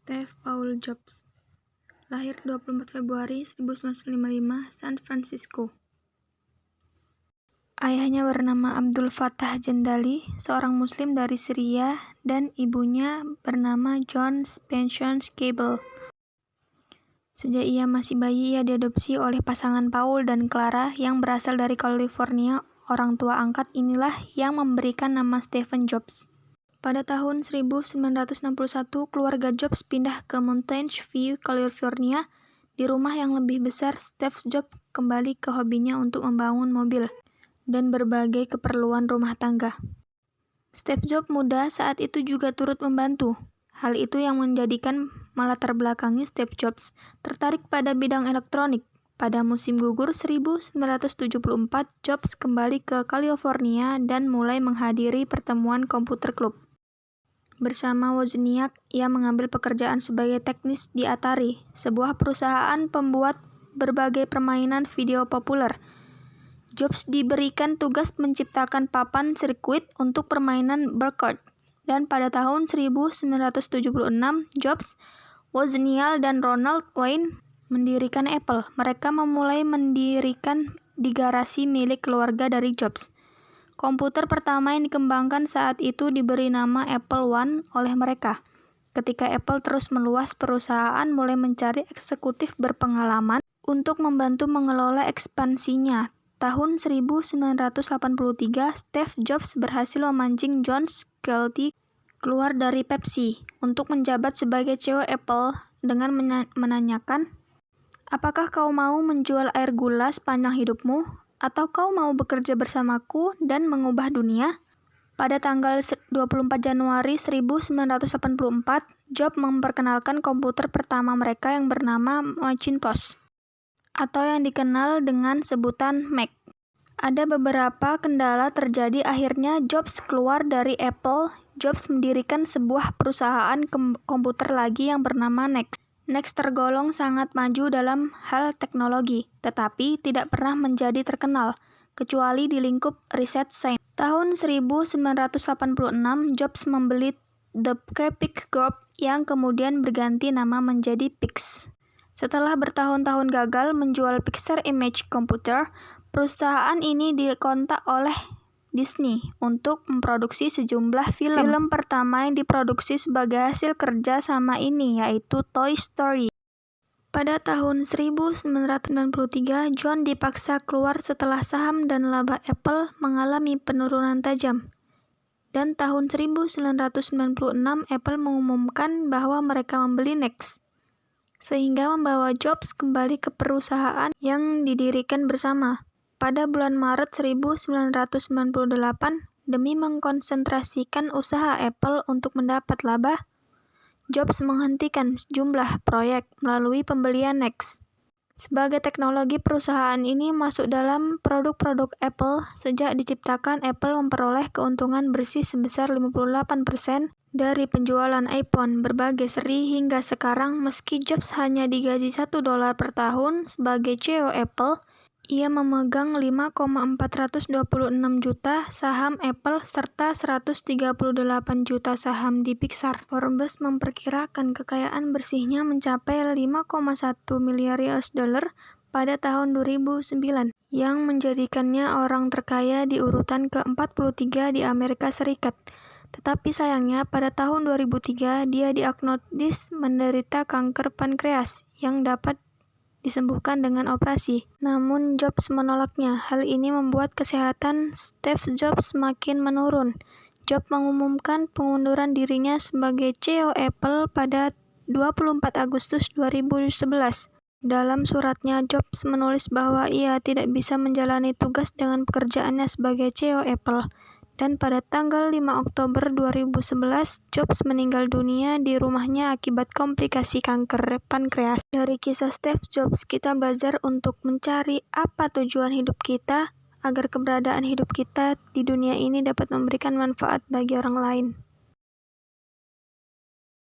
Steve Paul Jobs, lahir 24 Februari 1955, San Francisco. Ayahnya bernama Abdul Fattah Jandali, seorang Muslim dari Syria, dan ibunya bernama John Patience Cable. Sejak ia masih bayi, ia diadopsi oleh pasangan Paul dan Clara yang berasal dari California. Orang tua angkat inilah yang memberikan nama Stephen Jobs. Pada tahun 1961, keluarga Jobs pindah ke Mountain View, California. Di rumah yang lebih besar, Steve Jobs kembali ke hobinya untuk membangun mobil dan berbagai keperluan rumah tangga. Steve Jobs muda saat itu juga turut membantu. Hal itu yang menjadikan melatar belakangi Steve Jobs tertarik pada bidang elektronik. Pada musim gugur 1974, Jobs kembali ke California dan mulai menghadiri pertemuan komputer club. Bersama Wozniak, ia mengambil pekerjaan sebagai teknis di Atari, sebuah perusahaan pembuat berbagai permainan video populer. Jobs diberikan tugas menciptakan papan sirkuit untuk permainan Burkard. Dan pada tahun 1976, Jobs, Wozniak, dan Ronald Wayne mendirikan Apple. Mereka memulai mendirikan di garasi milik keluarga dari Jobs. Komputer pertama yang dikembangkan saat itu diberi nama Apple I oleh mereka. Ketika Apple terus meluas, perusahaan mulai mencari eksekutif berpengalaman untuk membantu mengelola ekspansinya. Tahun 1983, Steve Jobs berhasil memancing John Sculley keluar dari Pepsi untuk menjabat sebagai CEO Apple dengan menanyakan, "Apakah kau mau menjual air gula sepanjang hidupmu? Atau kau mau bekerja bersamaku dan mengubah dunia?" Pada tanggal 24 Januari 1984, Jobs memperkenalkan komputer pertama mereka yang bernama Macintosh, atau yang dikenal dengan sebutan Mac. Ada beberapa kendala terjadi, akhirnya Jobs keluar dari Apple. Jobs mendirikan sebuah perusahaan komputer lagi yang bernama NeXT. NeXT tergolong sangat maju dalam hal teknologi, tetapi tidak pernah menjadi terkenal, kecuali di lingkup riset sains. Tahun 1986, Jobs membeli The Graphic Group yang kemudian berganti nama menjadi Pix. Setelah bertahun-tahun gagal menjual Pixar Image Computer, perusahaan ini dikontak oleh Disney untuk memproduksi sejumlah film. Film pertama yang diproduksi sebagai hasil kerja sama ini yaitu Toy Story. Pada tahun 1993, John dipaksa keluar setelah saham dan laba Apple mengalami penurunan tajam. Dan tahun 1996, Apple mengumumkan bahwa mereka membeli NeXT, sehingga membawa Jobs kembali ke perusahaan yang didirikan bersama. Pada bulan Maret 1998, demi mengkonsentrasikan usaha Apple untuk mendapat laba, Jobs menghentikan sejumlah proyek melalui pembelian NeXT. Sebagai teknologi, perusahaan ini masuk dalam produk-produk Apple. Sejak diciptakan, Apple memperoleh keuntungan bersih sebesar 58% dari penjualan iPhone berbagai seri hingga sekarang. Meski Jobs hanya digaji $1 per tahun sebagai CEO Apple, ia memegang 5,426 juta saham Apple serta 138 juta saham di Pixar. Forbes memperkirakan kekayaan bersihnya mencapai 5,1 miliar US dollar pada tahun 2009, yang menjadikannya orang terkaya di urutan ke-43 di Amerika Serikat. Tetapi sayangnya, pada tahun 2003, dia diagnosis menderita kanker pankreas yang dapat disembuhkan dengan operasi. Namun Jobs menolaknya. Hal ini membuat kesehatan Steve Jobs semakin menurun. Jobs mengumumkan pengunduran dirinya sebagai CEO Apple pada 24 Agustus 2011. Dalam suratnya, Jobs menulis bahwa ia tidak bisa menjalani tugas dengan pekerjaannya sebagai CEO Apple. Dan pada tanggal 5 Oktober 2011, Jobs meninggal dunia di rumahnya akibat komplikasi kanker pankreas. Dari kisah Steve Jobs, kita belajar untuk mencari apa tujuan hidup kita, agar keberadaan hidup kita di dunia ini dapat memberikan manfaat bagi orang lain.